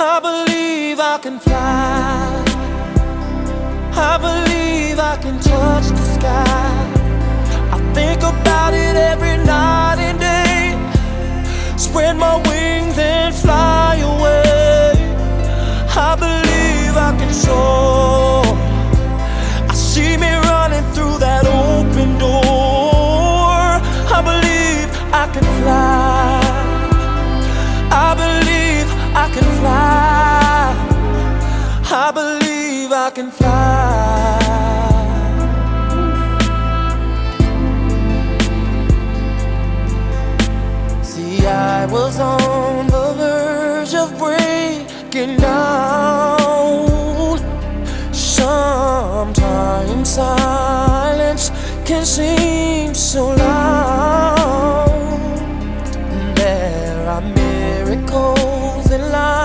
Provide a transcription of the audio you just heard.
I believe I can fly. I believe I can touch the sky. I think about it every night and day. Spread my wings and fly away. I believe I can soar. I see me running through that open door. I believe I can fly. I believe I can fly. I believe I can fly. See, I was on the verge of breaking down. Sometimes silence can seem so loud.